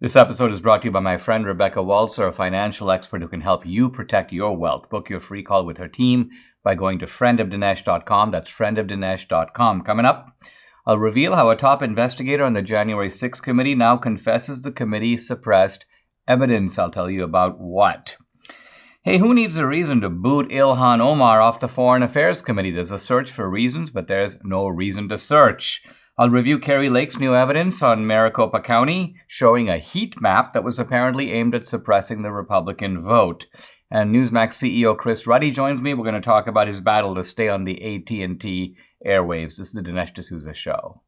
This episode is brought to you by my friend Rebecca Walser, a financial expert who can help you protect your wealth. Book your free call with her team by going to friendofdinesh.com. That's friendofdinesh.com. Coming up, I'll reveal how a top investigator on the January 6th committee now confesses the committee suppressed evidence. I'll tell you about what. Hey, who needs a reason to boot Ilhan Omar off the Foreign Affairs Committee? There's a search for reasons, but there's no reason to search. I'll review Kari Lake's new evidence on Maricopa County, showing a heat map that was apparently aimed at suppressing the Republican vote. And Newsmax CEO Chris Ruddy joins me. We're going to talk about his battle to stay on the AT&T airwaves. This is the Dinesh D'Souza Show.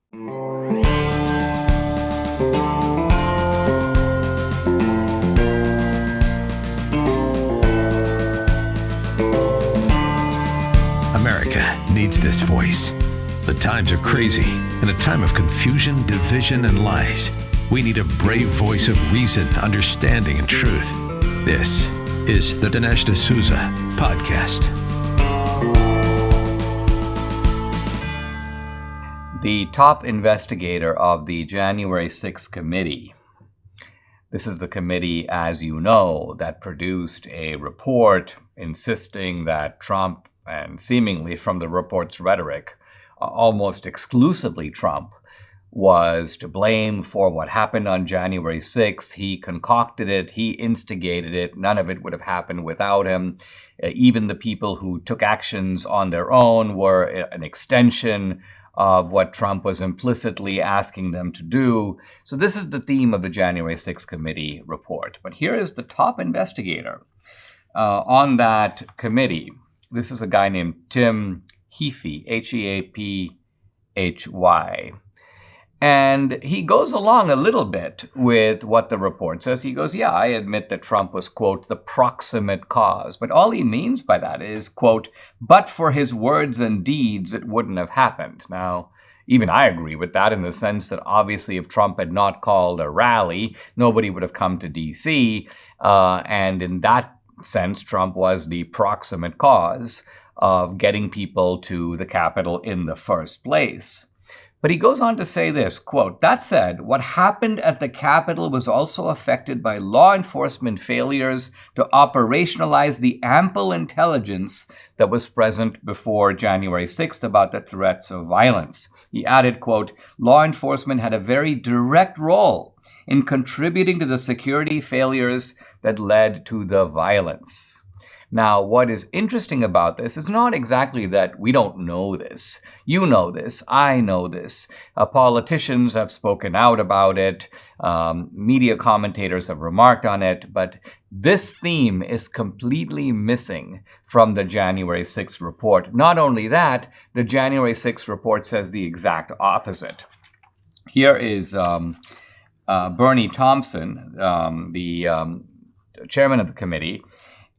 America needs this voice. The times are crazy. In a time of confusion, division, and lies, we need a brave voice of reason, understanding, and truth. This is the Dinesh D'Souza Podcast. The top investigator of the January 6th committee. This is the committee, as you know, that produced a report insisting that Trump, and seemingly from the report's rhetoric, almost exclusively Trump, was to blame for what happened on January 6th. He concocted it. He instigated it. None of it would have happened without him. Even the people who took actions on their own were an extension of what Trump was implicitly asking them to do. So this is the theme of the January 6th committee report. But here is the top investigator on that committee. This is a guy named Tim Heaphy, Heaphy. And he goes along a little bit with what the report says. He goes, yeah, I admit that Trump was, quote, the proximate cause. But all he means by that is, quote, but for his words and deeds, it wouldn't have happened. Now, even I agree with that in the sense that obviously if Trump had not called a rally, nobody would have come to D.C. And in that sense, Trump was the proximate cause of getting people to the Capitol in the first place. But he goes on to say this, quote, that said, what happened at the Capitol was also affected by law enforcement failures to operationalize the ample intelligence that was present before January 6th about the threats of violence. He added, quote, law enforcement had a very direct role in contributing to the security failures that led to the violence. Now, what is interesting about this is not exactly that we don't know this. You know this. I know this. Politicians have spoken out about it. Media commentators have remarked on it. But this theme is completely missing from the January 6th report. Not only that, the January 6th report says the exact opposite. Here is Bernie Thompson, the chairman of the committee.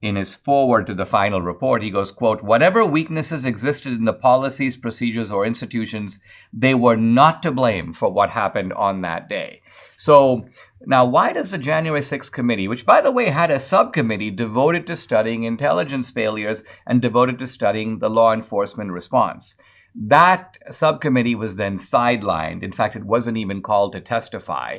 In his foreword to the final report, he goes, quote, whatever weaknesses existed in the policies, procedures, or institutions, they were not to blame for what happened on that day. So now why does the January 6th committee, which by the way had a subcommittee devoted to studying intelligence failures and devoted to studying the law enforcement response, that subcommittee was then sidelined. In fact, it wasn't even called to testify.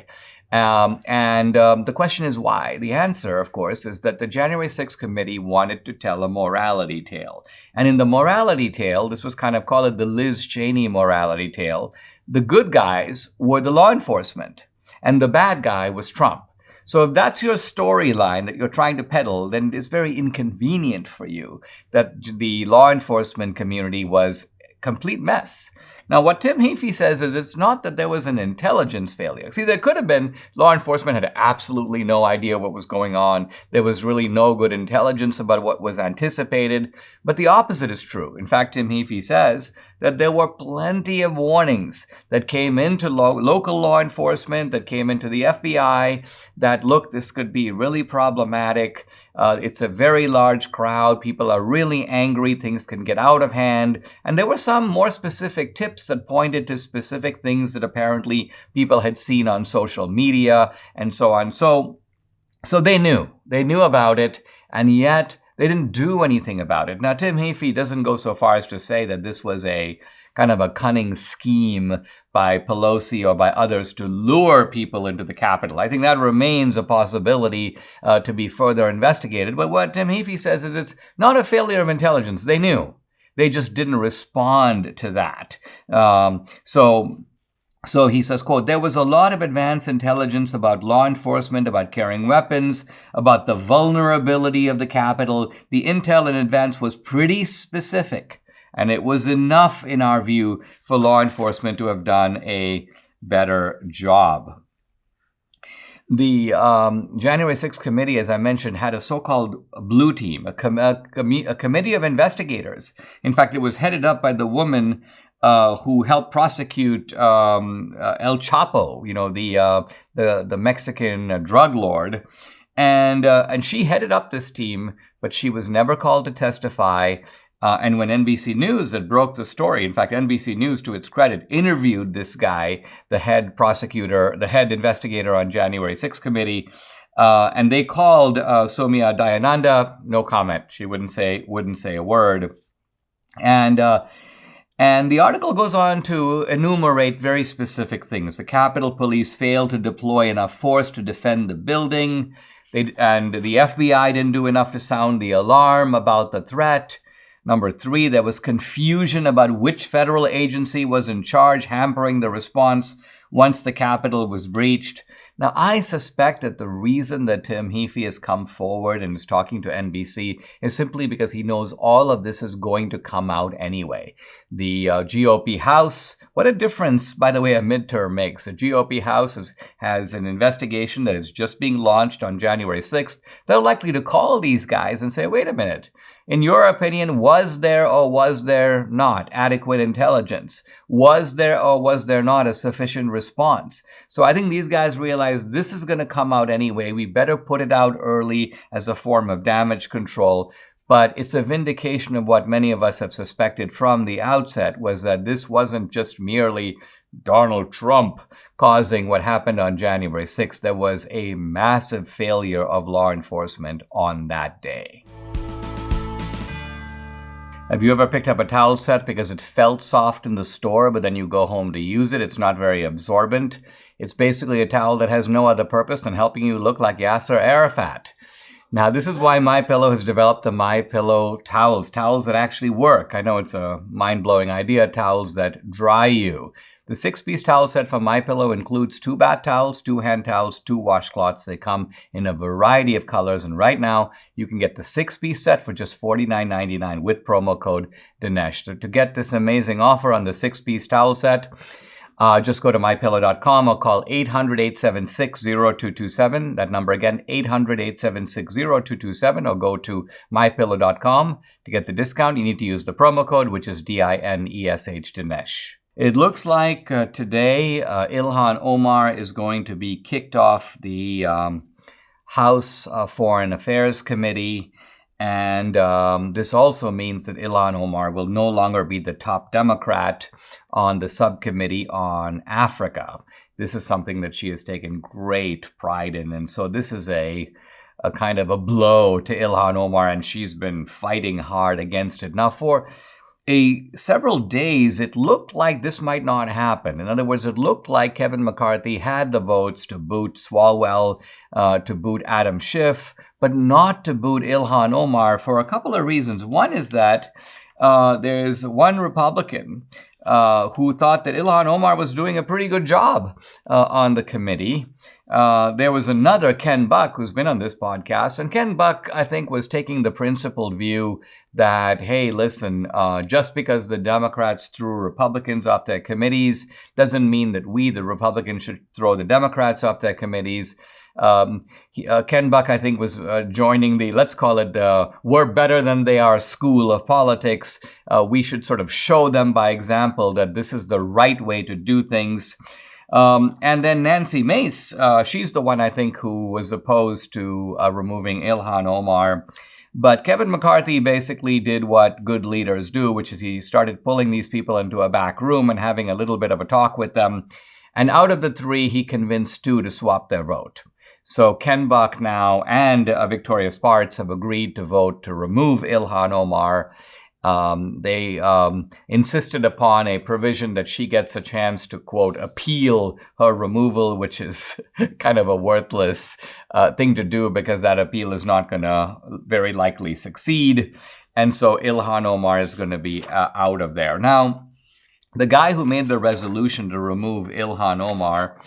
The question is why? The answer, of course, is that the January 6th committee wanted to tell a morality tale. And in the morality tale, this was kind of called the Liz Cheney morality tale, the good guys were the law enforcement, and the bad guy was Trump. So if that's your storyline that you're trying to peddle, then it's very inconvenient for you that the law enforcement community was a complete mess. Now, what Tim Heaphy says is it's not that there was an intelligence failure. See, there could have been law enforcement had absolutely no idea what was going on. There was really no good intelligence about what was anticipated. But the opposite is true. In fact, Tim Heaphy says that there were plenty of warnings that came into local law enforcement, that came into the FBI, that, look, this could be really problematic. It's a very large crowd. People are really angry. Things can get out of hand. And there were some more specific tips that pointed to specific things that apparently people had seen on social media and so on. So they knew about it, and yet They didn't do anything about it. Now, Tim Heaphy doesn't go so far as to say that this was a kind of a cunning scheme by Pelosi or by others to lure people into the Capitol. I think that remains a possibility to be further investigated. But what Tim Heaphy says is it's not a failure of intelligence. They knew. They just didn't respond to that. So he says, quote, there was a lot of advanced intelligence about law enforcement, about carrying weapons, about the vulnerability of the Capitol. The intel in advance was pretty specific, and it was enough, in our view, for law enforcement to have done a better job. The January 6th committee, as I mentioned, had a so-called blue team, a committee of investigators. In fact, it was headed up by the woman who helped prosecute El Chapo, the Mexican drug lord, and she headed up this team, but she was never called to testify. And when NBC News that broke the story, in fact, NBC News, to its credit, interviewed this guy, the head prosecutor, the head investigator on January 6th committee, and they called Soumya Dayananda. No comment. She wouldn't say a word. And the article goes on to enumerate very specific things. The Capitol Police failed to deploy enough force to defend the building, and the FBI didn't do enough to sound the alarm about the threat. Number 3, there was confusion about which federal agency was in charge, hampering the response once the Capitol was breached. Now, I suspect that the reason that Tim Heaphy has come forward and is talking to NBC is simply because he knows all of this is going to come out anyway. The GOP House, what a difference, by the way, a midterm makes. The GOP House has an investigation that is just being launched on January 6th. They're likely to call these guys and say, wait a minute, in your opinion, was there or was there not adequate intelligence? Was there or was there not a sufficient response? So I think these guys realize this is going to come out anyway. We better put it out early as a form of damage control. But it's a vindication of what many of us have suspected from the outset, was that this wasn't just merely Donald Trump causing what happened on January 6th. There was a massive failure of law enforcement on that day. Have you ever picked up a towel set because it felt soft in the store, but then you go home to use it? It's not very absorbent. It's basically a towel that has no other purpose than helping you look like Yasser Arafat. Now, this is why MyPillow has developed the MyPillow towels that actually work. I know it's a mind-blowing idea, towels that dry you. The 6-piece towel set from MyPillow includes 2 bath towels, 2 hand towels, 2 washcloths. They come in a variety of colors, and right now you can get the 6-piece set for just $49.99 with promo code Dinesh. To get this amazing offer on the 6-piece towel set, just go to mypillow.com or call 800-876-0227. That number again, 800-876-0227, or go to mypillow.com. To get the discount, you need to use the promo code, which is DINESH, Dinesh. It looks like today Ilhan Omar is going to be kicked off the House Foreign Affairs Committee. And this also means that Ilhan Omar will no longer be the top Democrat on the subcommittee on Africa. This is something that she has taken great pride in. And so this is a kind of a blow to Ilhan Omar, and she's been fighting hard against it. Now, for several days, it looked like this might not happen. In other words, it looked like Kevin McCarthy had the votes to boot Swalwell, to boot Adam Schiff, but not to boot Ilhan Omar for a couple of reasons. One is that there's one Republican who thought that Ilhan Omar was doing a pretty good job on the committee. There was another, Ken Buck, who's been on this podcast, and Ken Buck, I think, was taking the principled view that, hey, listen, just because the Democrats threw Republicans off their committees doesn't mean that we, the Republicans, should throw the Democrats off their committees. Ken Buck, I think, was joining the, let's call it, we're better than they are school of politics. We should sort of show them by example that this is the right way to do things. And then Nancy Mace, she's the one, I think, who was opposed to removing Ilhan Omar. But Kevin McCarthy basically did what good leaders do, which is he started pulling these people into a back room and having a little bit of a talk with them. And out of the 3, he convinced 2 to swap their vote. So Ken Buck now and Victoria Spartz have agreed to vote to remove Ilhan Omar. They insisted upon a provision that she gets a chance to, quote, appeal her removal, which is kind of a worthless thing to do because that appeal is not going to very likely succeed. And so Ilhan Omar is going to be out of there. Now, the guy who made the resolution to remove Ilhan Omar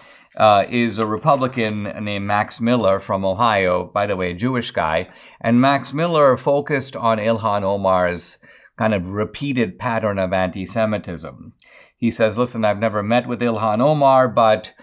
is a Republican named Max Miller from Ohio, by the way, a Jewish guy. And Max Miller focused on Ilhan Omar's kind of repeated pattern of anti-Semitism. He says, listen, I've never met with Ilhan Omar, but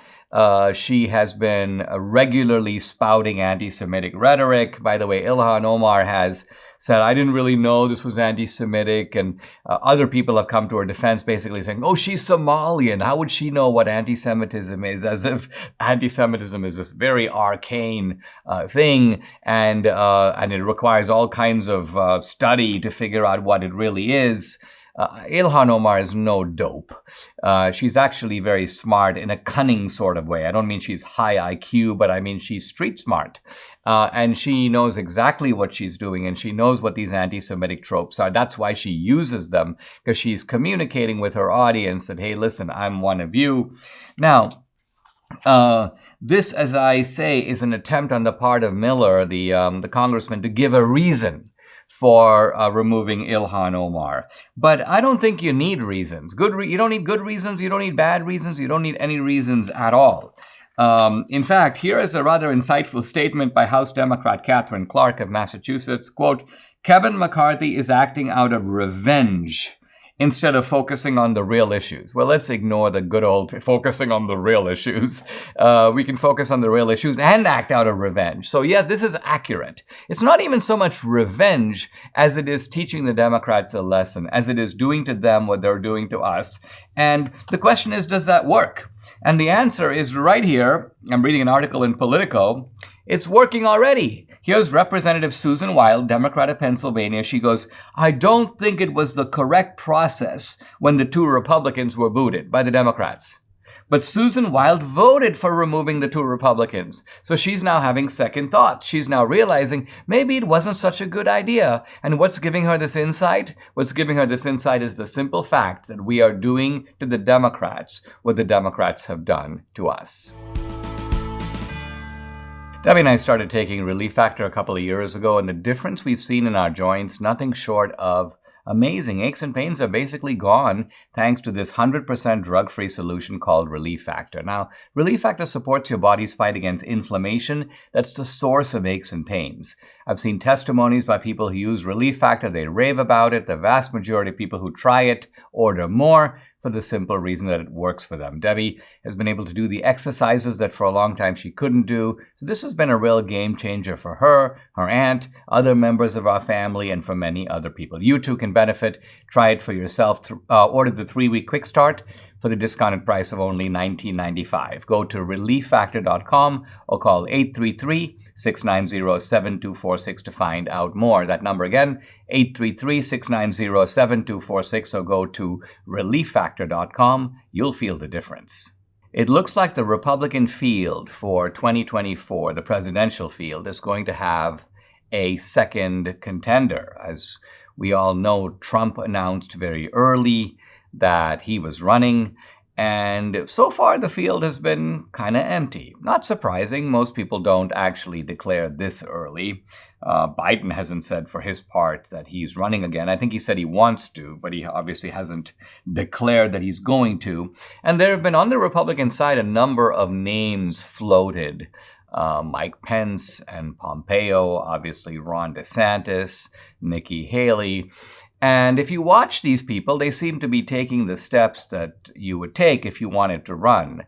she has been regularly spouting anti-Semitic rhetoric. By the way, Ilhan Omar has said, I didn't really know this was anti-Semitic, and other people have come to her defense basically saying, oh, she's Somalian. How would she know what anti-Semitism is? As if anti-Semitism is this very arcane thing, and it requires all kinds of study to figure out what it really is. Ilhan Omar is no dope. She's actually very smart in a cunning sort of way. I don't mean she's high IQ, but I mean she's street smart. And she knows exactly what she's doing, and she knows what these anti-Semitic tropes are. That's why she uses them, because she's communicating with her audience that, hey, listen, I'm one of you. Now, this, as I say, is an attempt on the part of Miller, the congressman, to give a reason for removing Ilhan Omar. But I don't think you need reasons. You don't need good reasons. You don't need bad reasons. You don't need any reasons at all. In fact, here is a rather insightful statement by House Democrat Catherine Clark of Massachusetts. Quote, Kevin McCarthy is acting out of revenge instead of focusing on the real issues. Well, let's ignore the good old focusing on the real issues. We can focus on the real issues and act out of revenge. So yeah, this is accurate. It's not even so much revenge as it is teaching the Democrats a lesson, as it is doing to them what they're doing to us. And the question is, does that work? And the answer is right here. I'm reading an article in Politico. It's working already. Here's Representative Susan Wild, Democrat of Pennsylvania. She goes, I don't think it was the correct process when the two Republicans were booted by the Democrats. But Susan Wild voted for removing the two Republicans. So she's now having second thoughts. She's now realizing maybe it wasn't such a good idea. And what's giving her this insight? What's giving her this insight is the simple fact that we are doing to the Democrats what the Democrats have done to us. Debbie and I started taking Relief Factor a couple of years ago, and the difference we've seen in our joints, nothing short of amazing. Aches and pains are basically gone thanks to this 100% drug-free solution called Relief Factor. Now, Relief Factor supports your body's fight against inflammation. That's the source of aches and pains. I've seen testimonies by people who use Relief Factor. They rave about it. The vast majority of people who try it order more, for the simple reason that it works for them. Debbie has been able to do the exercises that for a long time she couldn't do. So this has been a real game changer for her, her aunt, other members of our family, and for many other people. You too can benefit. Try it for yourself. Order the 3-week quick start for the discounted price of only $19.95. Go to relieffactor.com or call 833-690-7246 to find out more. That number again, 833-690-7246, or go to relieffactor.com. You'll feel the difference. It looks like the Republican field for 2024, the presidential field, is going to have a second contender. As we all know, Trump announced very early that he was running, and so far the field has been kind of empty. Not surprising, most people don't actually declare this early. Biden hasn't said for his part that he's running again. I think he said he wants to, but he obviously hasn't declared that he's going to. And there have been on the Republican side a number of names floated. Mike Pence and Pompeo, obviously Ron DeSantis, Nikki Haley. And if you watch these people, they seem to be taking the steps that you would take if you wanted to run.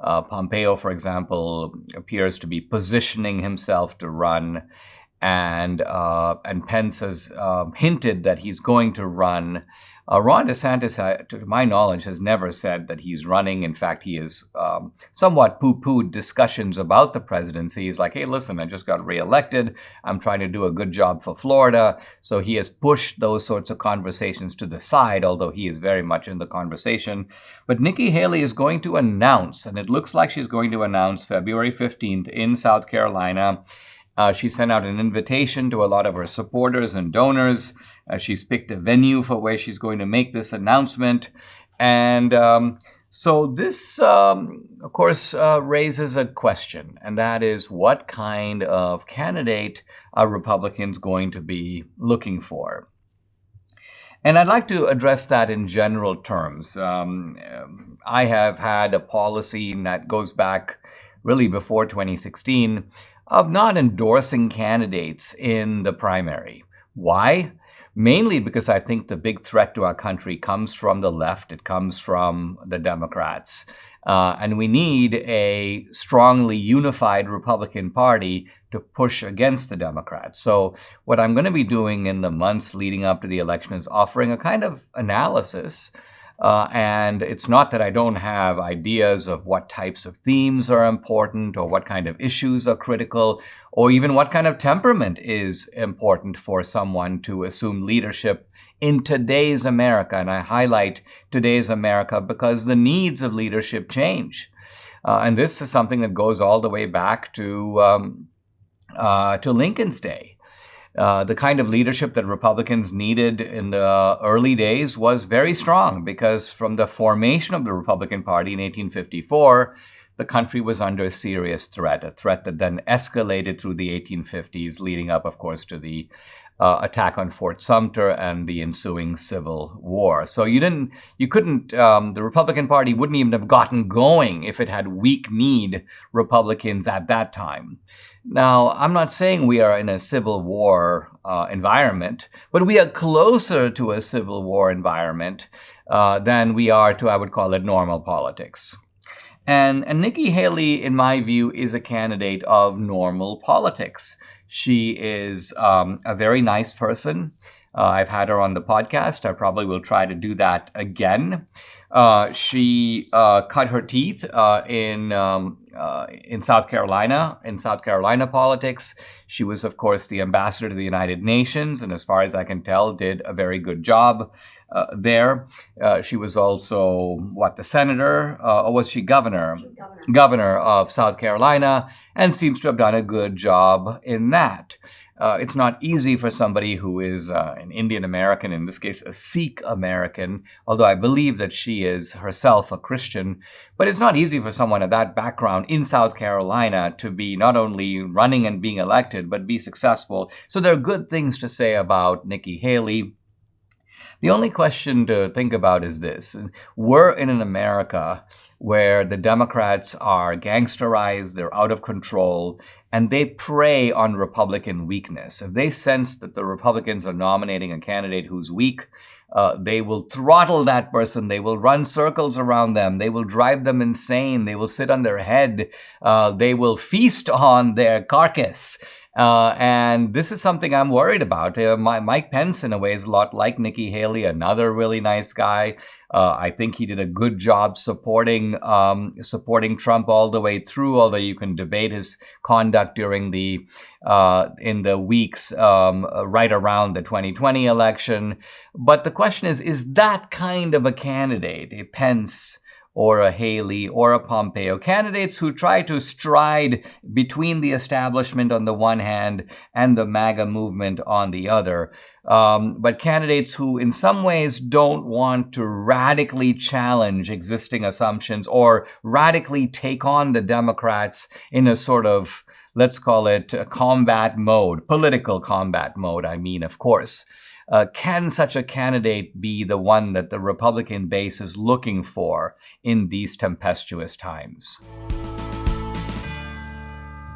Pompeo, for example, appears to be positioning himself to run. and Pence has hinted that he's going to run. Ron DeSantis, to my knowledge, has never said that he's running. In fact, he has somewhat poo-pooed discussions about the presidency. He's like, hey, listen, I just got reelected. I'm trying to do a good job for Florida. So he has pushed those sorts of conversations to the side, although he is very much in the conversation. But Nikki Haley is going to announce, and it looks like she's going to announce February 15th in South Carolina. She sent out an invitation to a lot of her supporters and donors. She's picked a venue for where she's going to make this announcement. And so this, of course, raises a question, and that is, what kind of candidate are Republicans going to be looking for? And I'd like to address that in general terms. I have had a policy that goes back really before 2016 of not endorsing candidates in the primary. Why? Mainly because I think the big threat to our country comes from the left. It comes from the Democrats. And we need a strongly unified Republican Party to push against the Democrats. So what I'm going to be doing in the months leading up to the election is offering a kind of analysis. And it's not that I don't have ideas of what types of themes are important or what kind of issues are critical or even what kind of temperament is important for someone to assume leadership in today's America. And I highlight today's America because the needs of leadership change. And this is something that goes all the way back to Lincoln's day. The kind of leadership that Republicans needed in the early days was very strong because from the formation of the Republican Party in 1854, the country was under a serious threat, a threat that then escalated through the 1850s, leading up, of course, to the attack on Fort Sumter and the ensuing Civil War. So the Republican Party wouldn't even have gotten going if it had weak-kneed Republicans at that time. Now, I'm not saying we are in a Civil War environment, but we are closer to a Civil War environment than we are to, I would call it, normal politics. And Nikki Haley, in my view, is a candidate of normal politics. She is a very nice person. I've had her on the podcast. I probably will try to do that again. She cut her teeth in South Carolina politics. She was, of course, the ambassador to the United Nations, and as far as I can tell, did a very good job there. She was also, the senator, or was she governor? She was governor. Governor of South Carolina, and seems to have done a good job in that. It's not easy for somebody who is an Indian American, in this case a Sikh American, although I believe that she is herself a Christian. But it's not easy for someone of that background in South Carolina to be not only running and being elected, but be successful. So there are good things to say about Nikki Haley. The only question to think about is this. We're in an America where the Democrats are gangsterized, they're out of control, and they prey on Republican weakness. If they sense that the Republicans are nominating a candidate who's weak, they will throttle that person. They will run circles around them. They will drive them insane. They will sit on their head. They will feast on their carcass. And this is something I'm worried about. Mike Pence, in a way, is a lot like Nikki Haley, another really nice guy. I think he did a good job supporting Trump all the way through, although you can debate his conduct during in the weeks right around the 2020 election. But the question is that kind of a candidate, a Pence or a Haley or a Pompeo, candidates who try to stride between the establishment on the one hand and the MAGA movement on the other, but candidates who in some ways don't want to radically challenge existing assumptions or radically take on the Democrats in a sort of, let's call it, combat mode, political combat mode, I mean, of course. Can such a candidate be the one that the Republican base is looking for in these tempestuous times?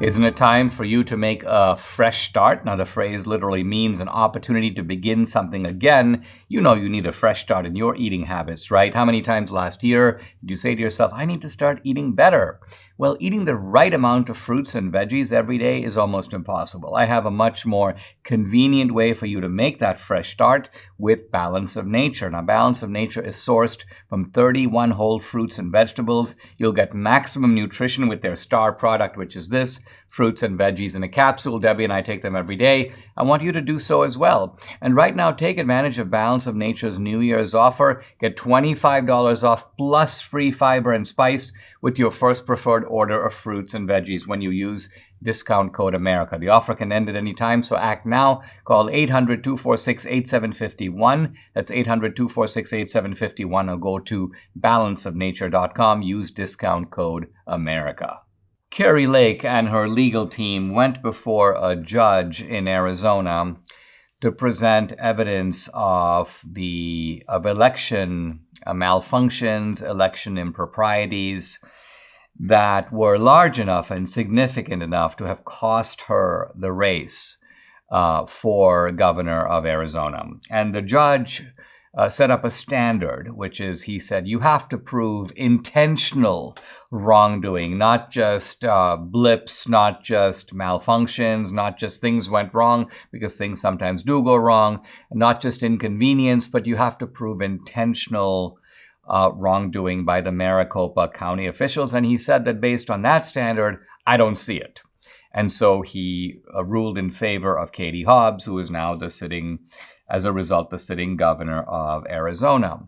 Isn't it time for you to make a fresh start? Now, the phrase literally means an opportunity to begin something again. You know you need a fresh start in your eating habits, right? How many times last year did you say to yourself, I need to start eating better? Well, eating the right amount of fruits and veggies every day is almost impossible. I have a much more convenient way for you to make that fresh start with Balance of Nature. Now, Balance of Nature is sourced from 31 whole fruits and vegetables. You'll get maximum nutrition with their star product, which is this, fruits and veggies in a capsule. Debbie and I take them every day. I want you to do so as well. And right now, take advantage of Balance of Nature's New Year's offer. Get $25 off plus free fiber and spice with your first preferred order of fruits and veggies when you use discount code America. The offer can end at any time, so act now. Call 800-246-8751. That's 800-246-8751, or go to balanceofnature.com. Use discount code America. Kari Lake and her legal team went before a judge in Arizona to present evidence of election malfunctions, election improprieties that were large enough and significant enough to have cost her the race for governor of Arizona. And the judge set up a standard, which is, he said, you have to prove intentional wrongdoing, not just blips, not just malfunctions, not just things went wrong, because things sometimes do go wrong, not just inconvenience, but you have to prove intentional wrongdoing by the Maricopa County officials. And he said that based on that standard, I don't see it. And so he ruled in favor of Katie Hobbs, who is now the sitting governor of Arizona.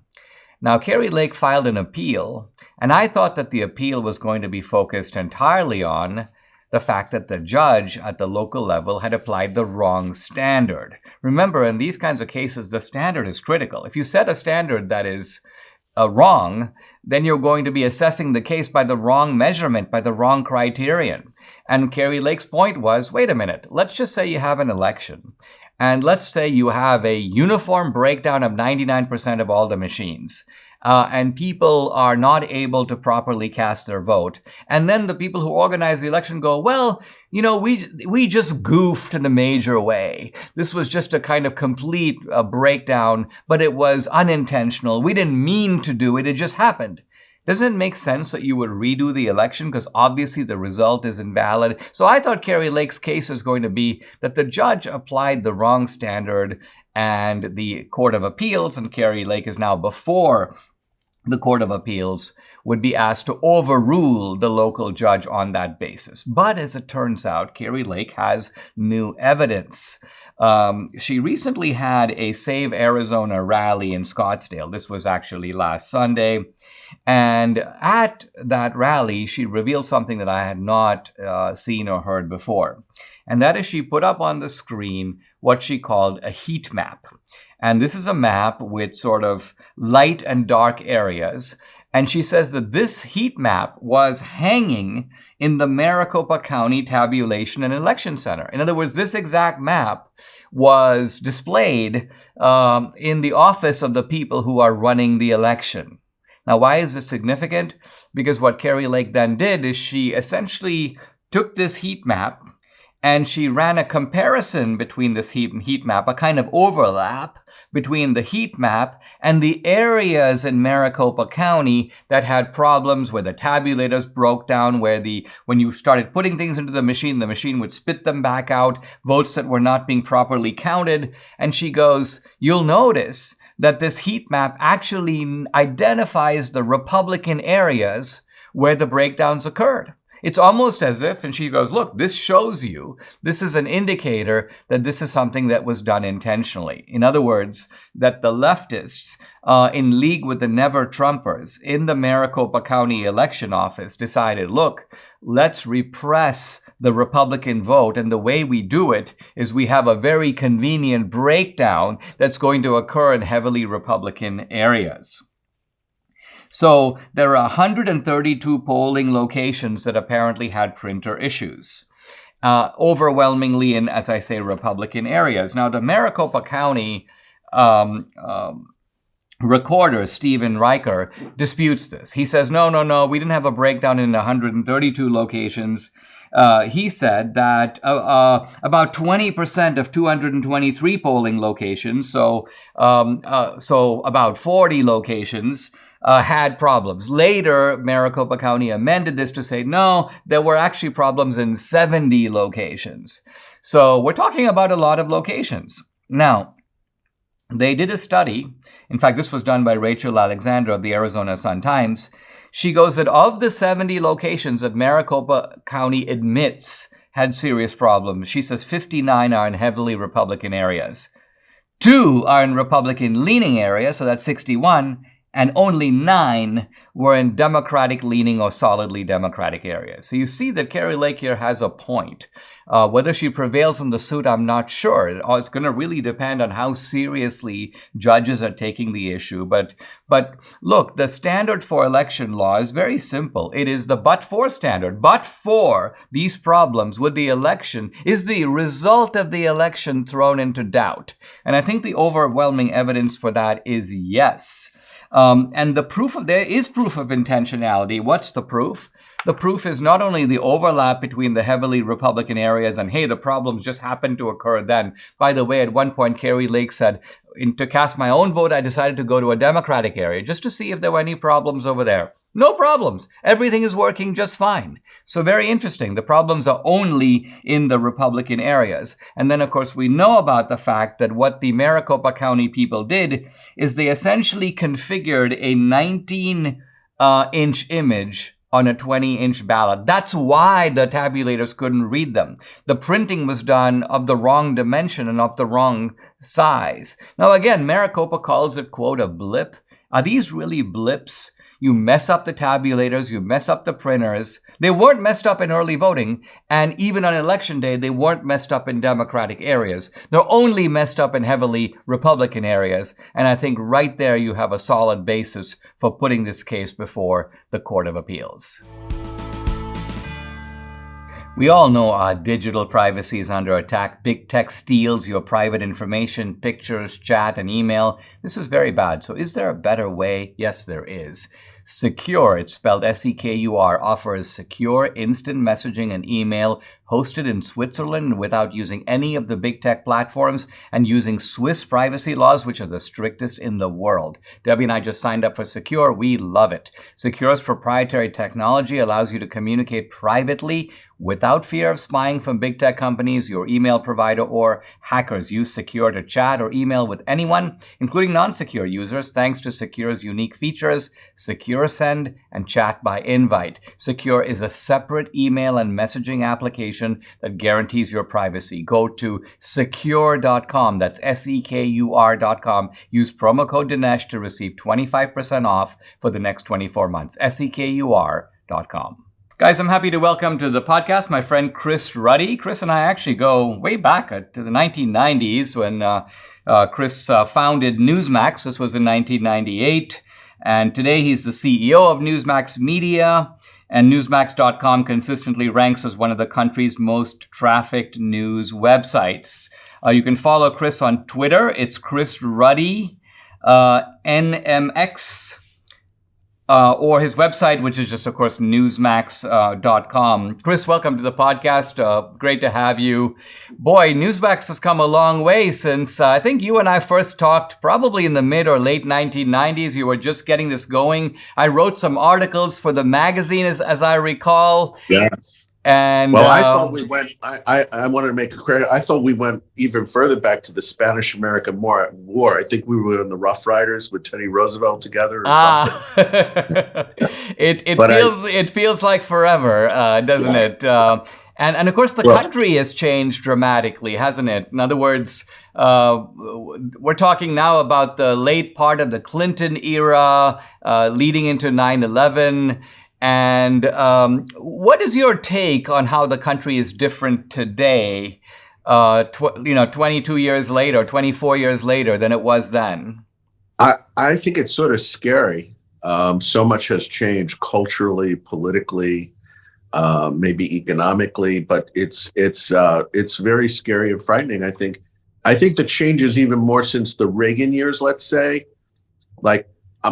Now, Kari Lake filed an appeal, and I thought that the appeal was going to be focused entirely on the fact that the judge at the local level had applied the wrong standard. Remember, in these kinds of cases, the standard is critical. If you set a standard that is wrong, then you're going to be assessing the case by the wrong measurement, by the wrong criterion. And Kari Lake's point was, wait a minute, let's just say you have an election. And let's say you have a uniform breakdown of 99% of all the machines, and people are not able to properly cast their vote. And then the people who organize the election go, well, you know, we just goofed in a major way. This was just a kind of complete breakdown, but it was unintentional. We didn't mean to do it. It just happened. Doesn't it make sense that you would redo the election because obviously the result is invalid? So I thought Kari Lake's case is going to be that the judge applied the wrong standard, and the Court of Appeals, and Kari Lake is now before the Court of Appeals, would be asked to overrule the local judge on that basis. But as it turns out, Kari Lake has new evidence. She recently had a Save Arizona rally in Scottsdale. This was actually last Sunday. And at that rally, she revealed something that I had not seen or heard before. And that is, she put up on the screen what she called a heat map. And this is a map with sort of light and dark areas. And she says that this heat map was hanging in the Maricopa County Tabulation and Election Center. In other words, this exact map was displayed in the office of the people who are running the election. Now, why is this significant? Because what Kari Lake then did is she essentially took this heat map and she ran a comparison between this heat map, a kind of overlap between the heat map and the areas in Maricopa County that had problems where the tabulators broke down, where when you started putting things into the machine would spit them back out, votes that were not being properly counted. And she goes, you'll notice that this heat map actually identifies the Republican areas where the breakdowns occurred. It's almost as if, and she goes, look, this shows you, this is an indicator that this is something that was done intentionally. In other words, that the leftists in league with the never-Trumpers in the Maricopa County election office decided, look, let's repress the Republican vote. And the way we do it is we have a very convenient breakdown that's going to occur in heavily Republican areas. So there are 132 polling locations that apparently had printer issues, overwhelmingly in, as I say, Republican areas. Now, the Maricopa County recorder, Stephen Riker, disputes this. He says, no, we didn't have a breakdown in 132 locations. He said that about 20% of 223 polling locations, so about 40 locations, had problems. Later, Maricopa County amended this to say, no, there were actually problems in 70 locations. So we're talking about a lot of locations. Now, they did a study. In fact, this was done by Rachel Alexander of the Arizona Sun-Times. She goes that of the 70 locations that Maricopa County admits had serious problems, she says 59 are in heavily Republican areas. 2 are in Republican-leaning areas, so that's 61, and only 9 were in Democratic-leaning or solidly Democratic areas. So you see that Kari Lake here has a point. Whether she prevails in the suit, I'm not sure. It's going to really depend on how seriously judges are taking the issue. But look, the standard for election law is very simple. It is the but-for standard. But for these problems with the election, is the result of the election thrown into doubt? And I think the overwhelming evidence for that is yes. And there is proof of intentionality. What's the proof? The proof is not only the overlap between the heavily Republican areas and, hey, the problems just happened to occur then. By the way, at one point, Kari Lake said, to cast my own vote, I decided to go to a Democratic area just to see if there were any problems over there. No problems. Everything is working just fine. So very interesting. The problems are only in the Republican areas. And then, of course, we know about the fact that what the Maricopa County people did is they essentially configured a 19-inch image on a 20-inch ballot. That's why the tabulators couldn't read them. The printing was done of the wrong dimension and of the wrong size. Now, again, Maricopa calls it, quote, a blip. Are these really blips? You mess up the tabulators, you mess up the printers. They weren't messed up in early voting, and even on election day, they weren't messed up in Democratic areas. They're only messed up in heavily Republican areas, and I think right there you have a solid basis for putting this case before the Court of Appeals. We all know our digital privacy is under attack. Big tech steals your private information, pictures, chat, and email. This is very bad. So is there a better way? Yes, there is. Secure, it's spelled S-E-K-U-R, offers secure instant messaging and email hosted in Switzerland without using any of the big tech platforms and using Swiss privacy laws, which are the strictest in the world. Debbie and I just signed up for Secure. We love it. Secure's proprietary technology allows you to communicate privately without fear of spying from big tech companies, your email provider, or hackers. Use Secure to chat or email with anyone, including non-secure users, thanks to Secure's unique features, Secure Send and Chat by Invite. Secure is a separate email and messaging application that guarantees your privacy. Go to secure.com. That's SEKUR.com. Use promo code Dinesh to receive 25% off for the next 24 months. SEKUR.com. Guys, I'm happy to welcome to the podcast my friend Chris Ruddy. Chris and I actually go way back to the 1990s when Chris founded Newsmax. This was in 1998. And today he's the CEO of Newsmax Media. And Newsmax.com consistently ranks as one of the country's most trafficked news websites. You can follow Chris on Twitter. It's Chris Ruddy, NMX. Or his website, which is just, of course, Newsmax.com. Chris, welcome to the podcast. Great to have you. Boy, Newsmax has come a long way since I think you and I first talked probably in the mid or late 1990s. You were just getting this going. I wrote some articles for the magazine, as I recall. Yeah. And well, I thought we went. I wanted to make a credit. I thought we went even further back to the Spanish-American War. I think we were in the Rough Riders with Teddy Roosevelt together. Or something. It feels like forever, doesn't it? And of course, the country has changed dramatically, hasn't it? In other words, we're talking now about the late part of the Clinton era, leading into 9/11. And what is your take on how the country is different today, 22 years later, 24 years later than it was then? I think it's sort of scary. So much has changed culturally, politically, maybe economically, but it's very scary and frightening. I think the change is even more since the Reagan years, let's say, like.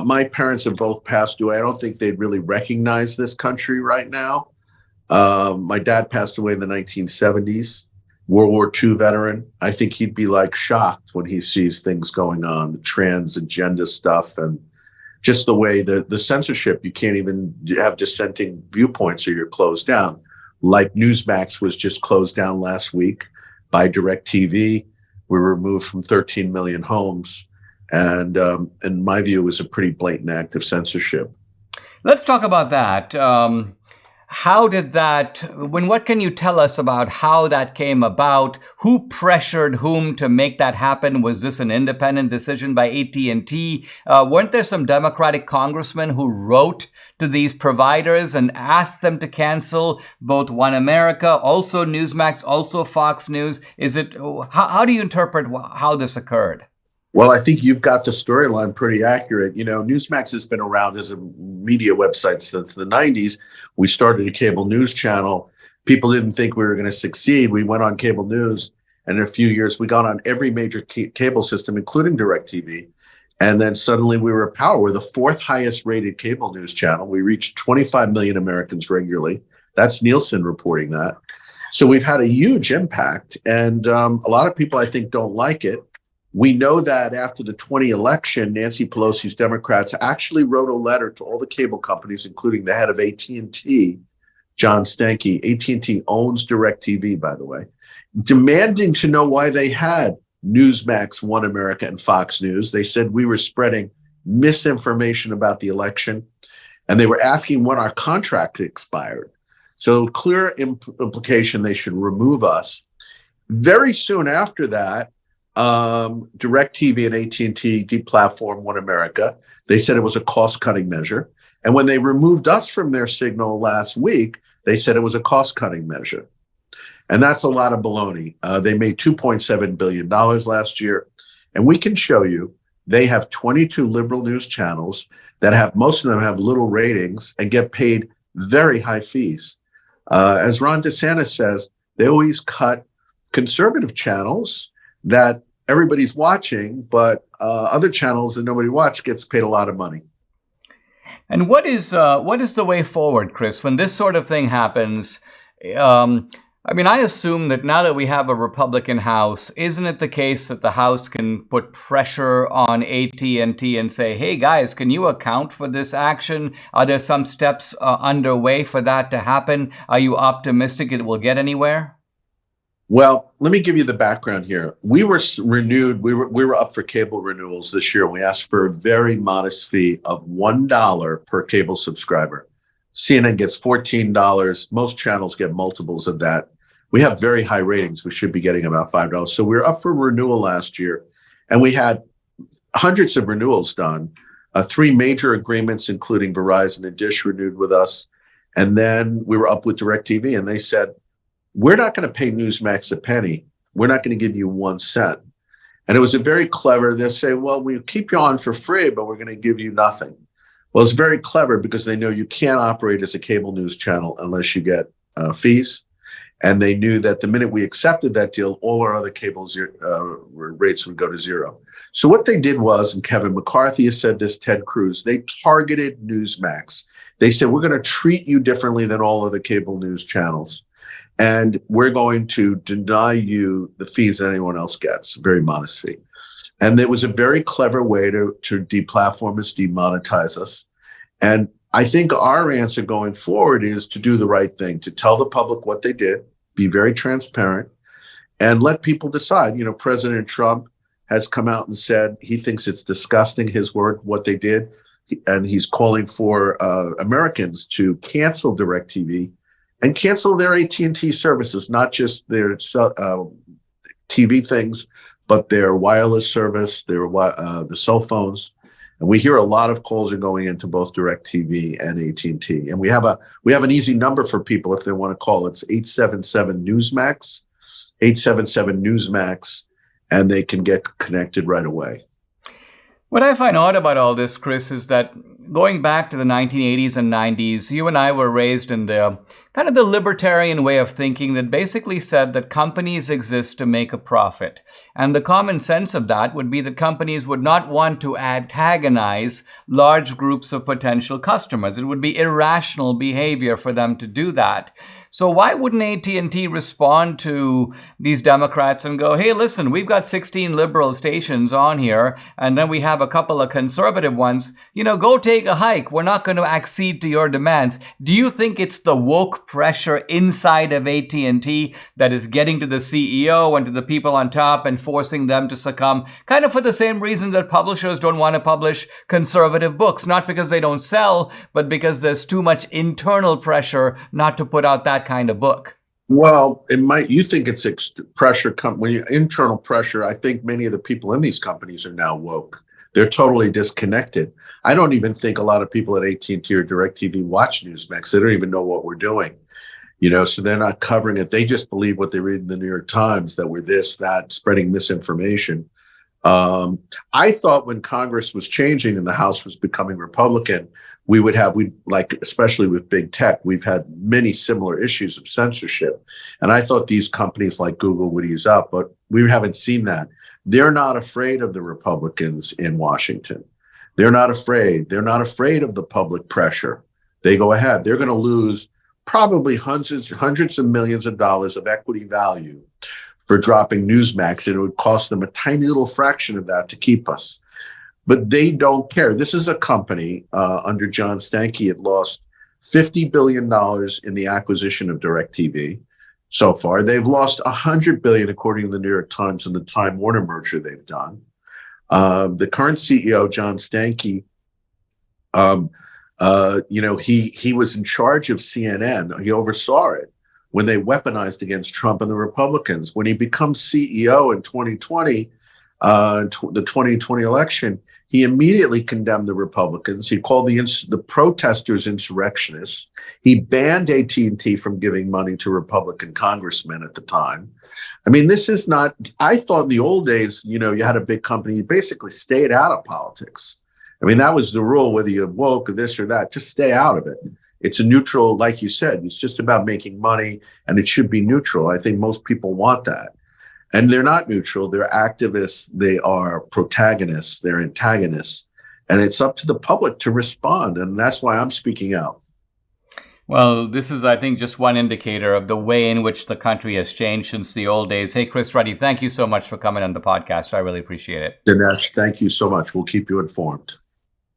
My parents have both passed away. I don't think they'd really recognize this country right now. My dad passed away in the 1970s, World War II veteran. I think he'd be like shocked when he sees things going on, the trans agenda stuff. And just the way the censorship, you can't even have dissenting viewpoints or you're closed down. Like Newsmax was just closed down last week by DirecTV. We were removed from 13 million homes. And in my view, it was a pretty blatant act of censorship. Let's talk about that. What can you tell us about how that came about? Who pressured whom to make that happen? Was this an independent decision by AT&T? Weren't there some Democratic congressmen who wrote to these providers and asked them to cancel both One America, also Newsmax, also Fox News? How do you interpret how this occurred? Well, I think you've got the storyline pretty accurate. Newsmax has been around as a media website since the 90s. We started a cable news channel. People didn't think we were going to succeed. We went on cable news, and in a few years, we got on every major cable system, including DirecTV. And then suddenly we were a power. We're the fourth highest rated cable news channel. We reached 25 million Americans regularly. That's Nielsen reporting that. So we've had a huge impact. And a lot of people, I think, don't like it. We know that after the 2020 election, Nancy Pelosi's Democrats actually wrote a letter to all the cable companies, including the head of AT&T, John Stankey. AT&T owns DirecTV, by the way, demanding to know why they had Newsmax, One America, and Fox News. They said we were spreading misinformation about the election, and they were asking when our contract expired. So clear implication they should remove us. Very soon after that, DirecTV and AT&T deplatformed One America. They said it was a cost-cutting measure. And when they removed us from their signal last week, they said it was a cost-cutting measure. And that's a lot of baloney. They made $2.7 billion last year. And we can show you they have 22 liberal news channels that most of them have little ratings and get paid very high fees. As Ron DeSantis says, they always cut conservative channels that everybody's watching, but other channels that nobody watches gets paid a lot of money. And what is the way forward, Chris, when this sort of thing happens? I assume that now that we have a Republican House, isn't it the case that the House can put pressure on AT&T and say, hey, guys, can you account for this action? Are there some steps underway for that to happen? Are you optimistic it will get anywhere? Well, let me give you the background here. We were renewed. We were up for cable renewals this year, and we asked for a very modest fee of $1 per cable subscriber. CNN gets $14. Most channels get multiples of that. We have very high ratings. We should be getting about $5. So we were up for renewal last year, and we had hundreds of renewals done. 3 major agreements, including Verizon and Dish, renewed with us. And then we were up with DirecTV, and they said, we're not going to pay Newsmax a penny. We're not going to give you 1 cent. And it was a very clever, they'll say, well, we'll keep you on for free, but we're going to give you nothing. Well, it's very clever because they know you can't operate as a cable news channel unless you get fees. And they knew that the minute we accepted that deal, all our other cable rates would go to zero. So what they did was, and Kevin McCarthy has said this, Ted Cruz, they targeted Newsmax. They said, we're going to treat you differently than all other cable news channels. And we're going to deny you the fees that anyone else gets, a very modest fee. And it was a very clever way to deplatform us, demonetize us. And I think our answer going forward is to do the right thing, to tell the public what they did, be very transparent, and let people decide. President Trump has come out and said he thinks it's disgusting, his word, what they did. And he's calling for Americans to cancel DirecTV and cancel their AT&T services, not just their TV things, but their wireless service, the cell phones. And we hear a lot of calls are going into both DirecTV and AT&T. And we have an easy number for people if they want to call. It's 877-Newsmax, 877-Newsmax, and they can get connected right away. What I find odd about all this, Chris, is that going back to the 1980s and 90s, you and I were raised in the kind of the libertarian way of thinking that basically said that companies exist to make a profit. And the common sense of that would be that companies would not want to antagonize large groups of potential customers. It would be irrational behavior for them to do that. So why wouldn't AT&T respond to these Democrats and go, hey, listen, we've got 16 liberal stations on here, and then we have a couple of conservative ones. Go take a hike. We're not going to accede to your demands. Do you think it's the woke pressure inside of AT&T that is getting to the CEO and to the people on top and forcing them to succumb, kind of for the same reason that publishers don't want to publish conservative books, not because they don't sell, but because there's too much internal pressure not to put out that kind of book? Well, you think it's pressure, when you internal pressure, I think many of the people in these companies are now woke. They're totally disconnected. I don't even think a lot of people at AT&T or DirecTV watch Newsmax. They don't even know what we're doing. So they're not covering it. They just believe what they read in the New York Times, that we're this, that, spreading misinformation. I thought when Congress was changing and the House was becoming Republican, especially with big tech, we've had many similar issues of censorship. And I thought these companies like Google would ease up, but we haven't seen that. They're not afraid of the Republicans in Washington. They're not afraid. They're not afraid of the public pressure. They go ahead. They're going to lose probably hundreds of millions of dollars of equity value for dropping Newsmax, and it would cost them a tiny little fraction of that to keep us. But they don't care. This is a company under John Stankey. It lost $50 billion in the acquisition of DirecTV so far. They've lost $100 billion, according to the New York Times, in the Time Warner merger they've done. The current CEO, John Stankey, he was in charge of CNN. He oversaw it when they weaponized against Trump and the Republicans. When he becomes CEO in 2020, the 2020 election, he immediately condemned the Republicans. He called the protesters insurrectionists. He banned AT&T from giving money to Republican congressmen at the time. I mean, this is not, I thought in the old days, you had a big company, you basically stayed out of politics. I mean, that was the rule, whether you're woke or this or that, just stay out of it. It's a neutral, like you said, it's just about making money, and it should be neutral. I think most people want that. And they're not neutral. They're activists. They are protagonists. They're antagonists. And it's up to the public to respond. And that's why I'm speaking out. Well, this is, I think, just one indicator of the way in which the country has changed since the old days. Hey, Chris Ruddy, thank you so much for coming on the podcast. I really appreciate it. Dinesh, thank you so much. We'll keep you informed.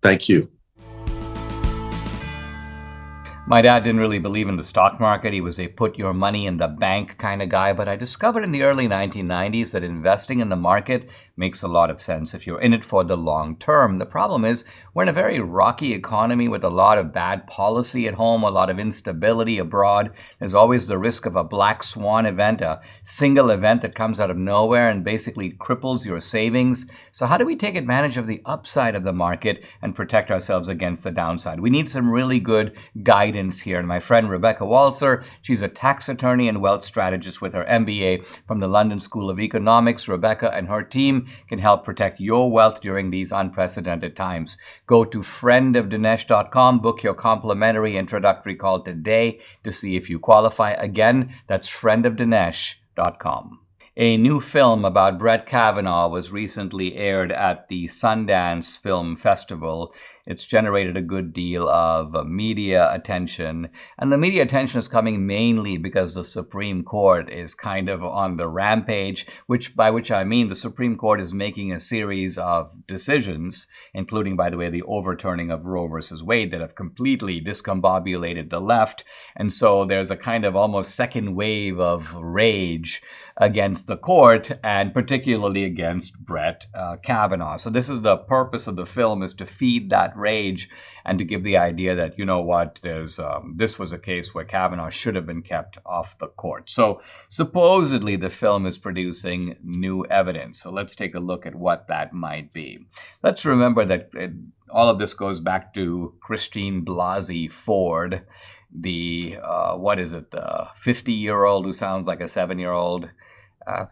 Thank you. My dad didn't really believe in the stock market. He was a put your money in the bank kind of guy. But I discovered in the early 1990s that investing in the market makes a lot of sense if you're in it for the long term. The problem is we're in a very rocky economy with a lot of bad policy at home, a lot of instability abroad. There's always the risk of a black swan event, a single event that comes out of nowhere and basically cripples your savings. So how do we take advantage of the upside of the market and protect ourselves against the downside? We need some really good guidance here. And my friend Rebecca Walser, she's a tax attorney and wealth strategist with her MBA from the London School of Economics. Rebecca and her team can help protect your wealth during these unprecedented times. Go to friendofdinesh.com, book your complimentary introductory call today to see if you qualify. Again, that's friendofdinesh.com. A new film about Brett Kavanaugh was recently aired at the Sundance Film Festival. It's generated a good deal of media attention. And the media attention is coming mainly because the Supreme Court is kind of on the rampage, by which I mean the Supreme Court is making a series of decisions, including, by the way, the overturning of Roe versus Wade, that have completely discombobulated the left. And so there's a kind of almost second wave of rage against the court, and particularly against Brett Kavanaugh. So this is the purpose of the film, is to feed that rage and to give the idea that, you know what, this was a case where Kavanaugh should have been kept off the court. So supposedly the film is producing new evidence. So let's take a look at what that might be. Let's remember that all of this goes back to Christine Blasey Ford, the 50-year-old who sounds like a 7-year-old.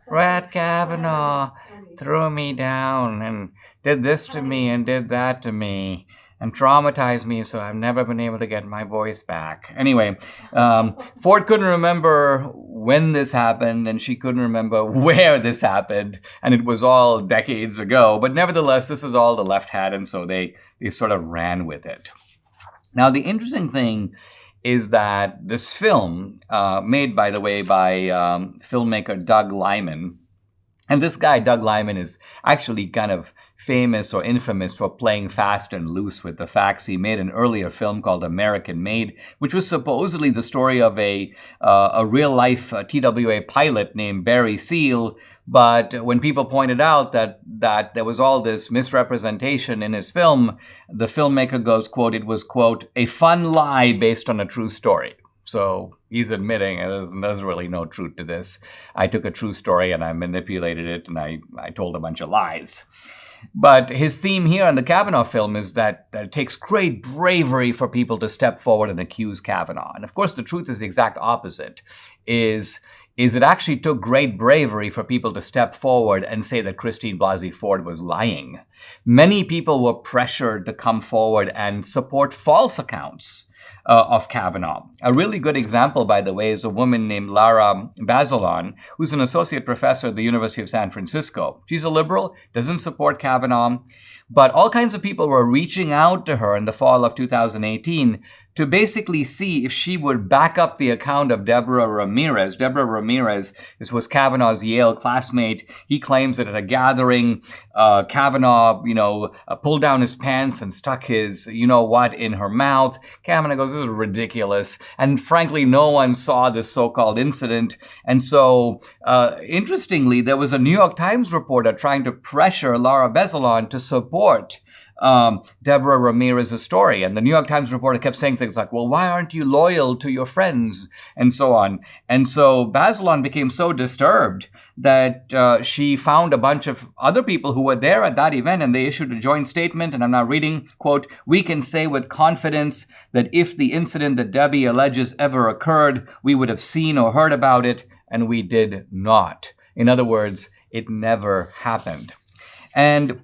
Brett Kavanaugh threw me down and did this to me and did that to me and traumatized me, so I've never been able to get my voice back. Anyway, Ford couldn't remember when this happened, and she couldn't remember where this happened, and it was all decades ago. But nevertheless, this is all the left had, and so they sort of ran with it. Now, the interesting thing is that this film, made, by the way, by filmmaker Doug Liman, and this guy, Doug Liman, is actually kind of famous or infamous for playing fast and loose with the facts. He made an earlier film called American Made, which was supposedly the story of a real-life TWA pilot named Barry Seal. But when people pointed out that there was all this misrepresentation in his film, the filmmaker goes, quote, "It was, quote, a fun lie based on a true story." So he's admitting there's really no truth to this. I took a true story and I manipulated it and I told a bunch of lies. But his theme here in the Kavanaugh film is that it takes great bravery for people to step forward and accuse Kavanaugh. And of course, the truth is the exact opposite, is it actually took great bravery for people to step forward and say that Christine Blasey Ford was lying. Many people were pressured to come forward and support false accounts of Kavanaugh. A really good example, by the way, is a woman named Lara Bazelon, who's an associate professor at the University of San Francisco. She's a liberal, doesn't support Kavanaugh, but all kinds of people were reaching out to her in the fall of 2018 to basically see if she would back up the account of Deborah Ramirez. Deborah Ramirez was Kavanaugh's Yale classmate. He claims that at a gathering, Kavanaugh, pulled down his pants and stuck his you-know-what in her mouth. Kavanaugh goes, "This is ridiculous." And frankly, no one saw this so-called incident. And so, interestingly, there was a New York Times reporter trying to pressure Lara Bazelon to support Deborah Ramirez's story. And the New York Times reporter kept saying things like, "Well, why aren't you loyal to your friends?" and so on. And so Bazelon became so disturbed that she found a bunch of other people who were there at that event, and they issued a joint statement, and I'm now reading, quote, "We can say with confidence that if the incident that Debbie alleges ever occurred, we would have seen or heard about it, and we did not." In other words, it never happened. And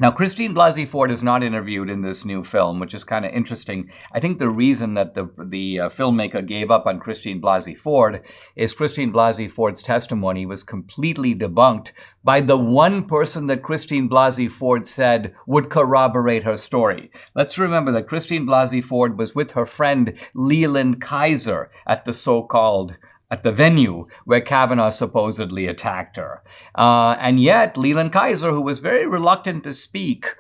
now, Christine Blasey Ford is not interviewed in this new film, which is kind of interesting. I think the reason that the filmmaker gave up on Christine Blasey Ford is Christine Blasey Ford's testimony was completely debunked by the one person that Christine Blasey Ford said would corroborate her story. Let's remember that Christine Blasey Ford was with her friend Leland Kaiser at the venue where Kavanaugh supposedly attacked her. And yet, Leland Kaiser, who was very reluctant to speak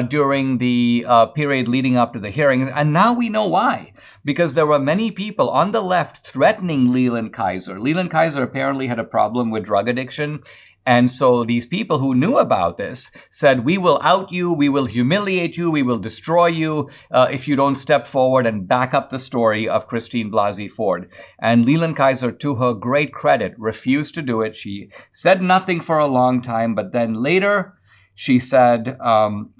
during the period leading up to the hearings, and now we know why. Because there were many people on the left threatening Leland Kaiser. Leland Kaiser apparently had a problem with drug addiction. And so these people who knew about this said, "We will out you, we will humiliate you, we will destroy you if you don't step forward and back up the story of Christine Blasey Ford." And Leland Kaiser, to her great credit, refused to do it. She said nothing for a long time, but then later she said,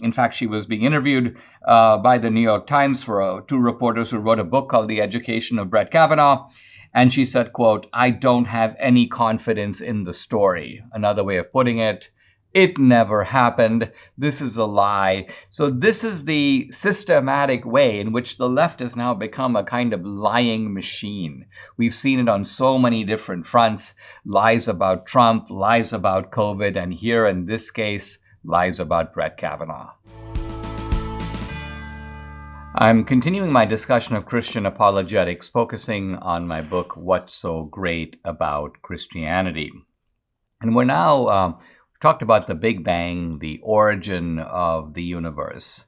in fact, she was being interviewed by the New York Times for two reporters who wrote a book called The Education of Brett Kavanaugh. And she said, quote, "I don't have any confidence in the story." Another way of putting it, it never happened. This is a lie. So this is the systematic way in which the left has now become a kind of lying machine. We've seen it on so many different fronts. Lies about Trump, lies about COVID, and here in this case, lies about Brett Kavanaugh. I'm continuing my discussion of Christian apologetics, focusing on my book, What's So Great About Christianity. And we're now talked about the Big Bang, the origin of the universe.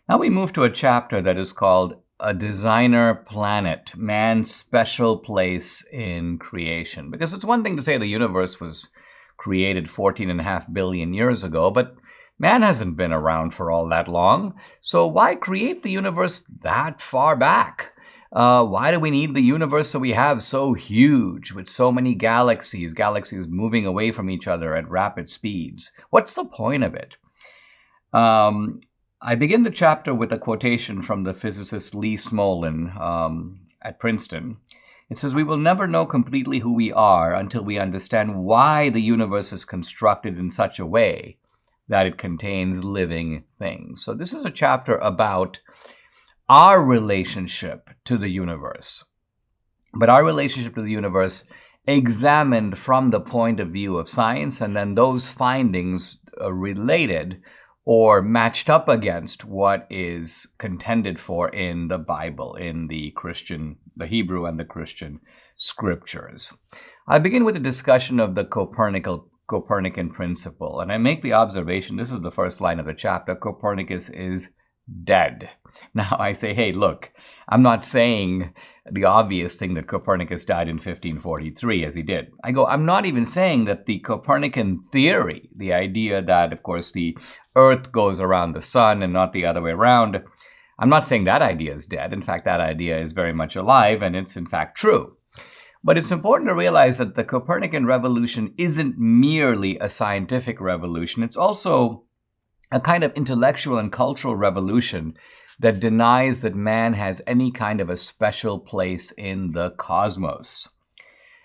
Now we move to a chapter that is called A Designer Planet, Man's Special Place in Creation. Because it's one thing to say the universe was created 14.5 billion years ago, but man hasn't been around for all that long, so why create the universe that far back? Why do we need the universe that we have so huge with so many galaxies moving away from each other at rapid speeds? What's the point of it? I begin the chapter with a quotation from the physicist Lee Smolin at Princeton. It says, "We will never know completely who we are until we understand why the universe is constructed in such a way that it contains living things." So this is a chapter about our relationship to the universe, but our relationship to the universe examined from the point of view of science, and then those findings related or matched up against what is contended for in the Bible, in the Hebrew and the Christian scriptures. I begin with a discussion of the Copernican principle, and I make the observation, this is the first line of the chapter, Copernicus is dead. Now I say, hey, look, I'm not saying the obvious thing that Copernicus died in 1543 as he did. I'm not even saying that the Copernican theory, the idea that, of course, the Earth goes around the sun and not the other way around, I'm not saying that idea is dead. In fact, that idea is very much alive, and it's in fact true. But it's important to realize that the Copernican revolution isn't merely a scientific revolution. It's also a kind of intellectual and cultural revolution that denies that man has any kind of a special place in the cosmos.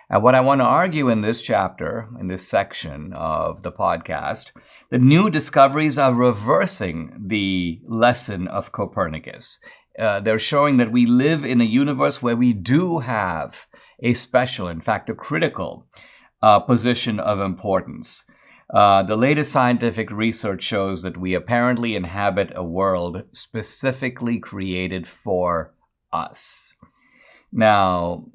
And what I want to argue in this chapter, in this section of the podcast, the new discoveries are reversing the lesson of Copernicus. They're showing that we live in a universe where we do have a special, in fact, a critical position of importance. The latest scientific research shows that we apparently inhabit a world specifically created for us. Now,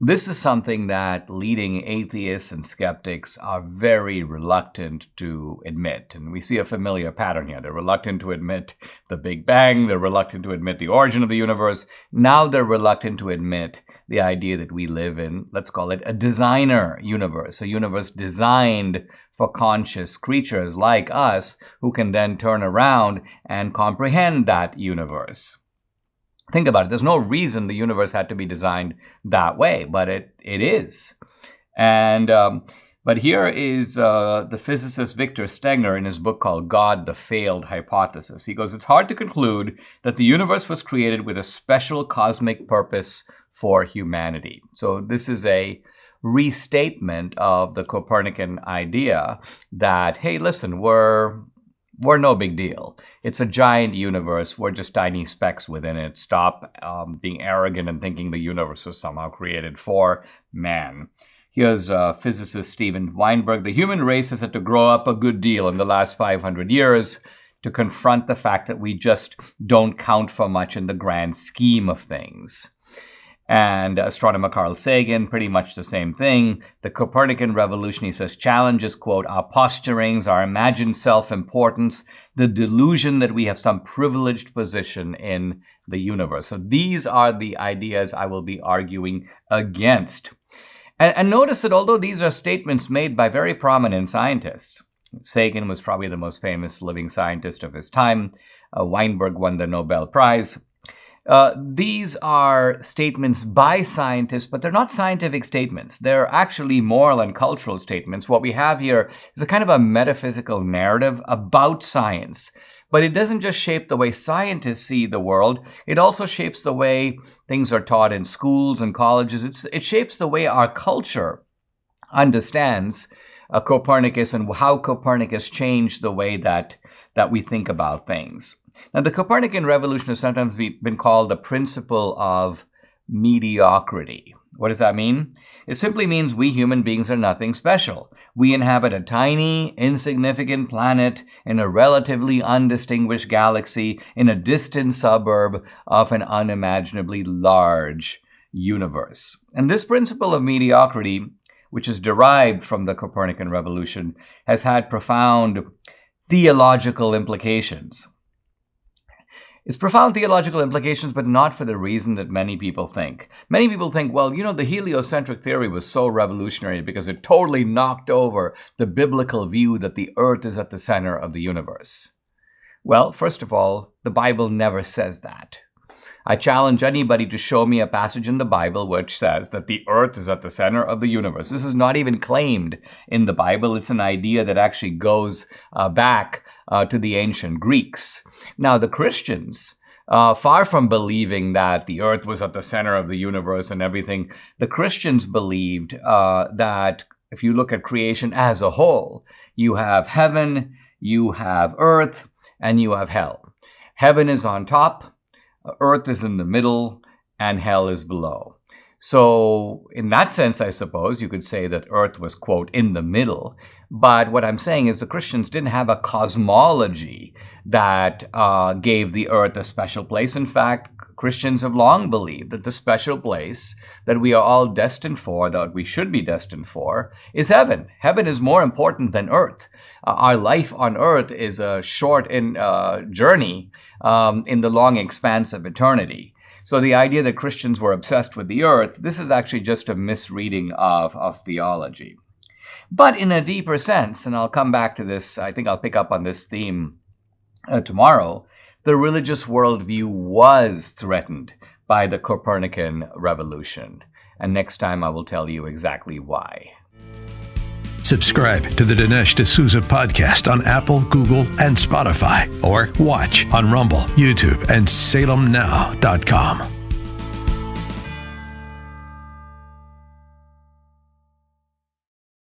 this is something that leading atheists and skeptics are very reluctant to admit. And we see a familiar pattern here. They're reluctant to admit the Big Bang. They're reluctant to admit the origin of the universe. Now they're reluctant to admit the idea that we live in, let's call it, a designer universe, a universe designed for conscious creatures like us who can then turn around and comprehend that universe. Think about it. There's no reason the universe had to be designed that way, but it is. And but here is the physicist Victor Stenger in his book called God, the Failed Hypothesis. He goes, it's hard to conclude that the universe was created with a special cosmic purpose for humanity. So this is a restatement of the Copernican idea that, hey, listen, we're no big deal. It's a giant universe. We're just tiny specks within it. Stop being arrogant and thinking the universe was somehow created for man. Here's physicist Steven Weinberg. The human race has had to grow up a good deal in the last 500 years to confront the fact that we just don't count for much in the grand scheme of things. And astronomer Carl Sagan, pretty much the same thing. The Copernican revolution, he says, challenges, quote, our posturings, our imagined self-importance, the delusion that we have some privileged position in the universe. So these are the ideas I will be arguing against. And notice that although these are statements made by very prominent scientists, Sagan was probably the most famous living scientist of his time. Weinberg won the Nobel Prize. These are statements by scientists, but they're not scientific statements. They're actually moral and cultural statements. What we have here is a kind of a metaphysical narrative about science. But it doesn't just shape the way scientists see the world. It also shapes the way things are taught in schools and colleges. It shapes the way our culture understands Copernicus and how Copernicus changed the way that we think about things. Now, the Copernican revolution has sometimes been called the principle of mediocrity. What does that mean? It simply means we human beings are nothing special. We inhabit a tiny, insignificant planet in a relatively undistinguished galaxy in a distant suburb of an unimaginably large universe. And this principle of mediocrity, which is derived from the Copernican revolution, has had profound theological implications. It's profound theological implications, but not for the reason that many people think. Many people think, well, the heliocentric theory was so revolutionary because it totally knocked over the biblical view that the earth is at the center of the universe. Well, first of all, the Bible never says that. I challenge anybody to show me a passage in the Bible which says that the earth is at the center of the universe. This is not even claimed in the Bible. It's an idea that actually goes back to the ancient Greeks. Now, the Christians, far from believing that the earth was at the center of the universe and everything, the Christians believed that if you look at creation as a whole, you have heaven, you have earth, and you have hell. Heaven is on top, earth is in the middle, and hell is below. So in that sense, I suppose you could say that earth was, quote, in the middle. But what I'm saying is the Christians didn't have a cosmology that gave the earth a special place. In fact, Christians have long believed that the special place that we are all destined for, that we should be destined for, is heaven. Heaven is more important than earth. Our life on earth is a short journey in the long expanse of eternity. So the idea that Christians were obsessed with the earth, this is actually just a misreading of theology. But in a deeper sense, and I'll come back to this, I think I'll pick up on this theme tomorrow, the religious worldview was threatened by the Copernican revolution. And next time I will tell you exactly why. Subscribe to the Dinesh D'Souza podcast on Apple, Google, and Spotify, or watch on Rumble, YouTube, and SalemNow.com.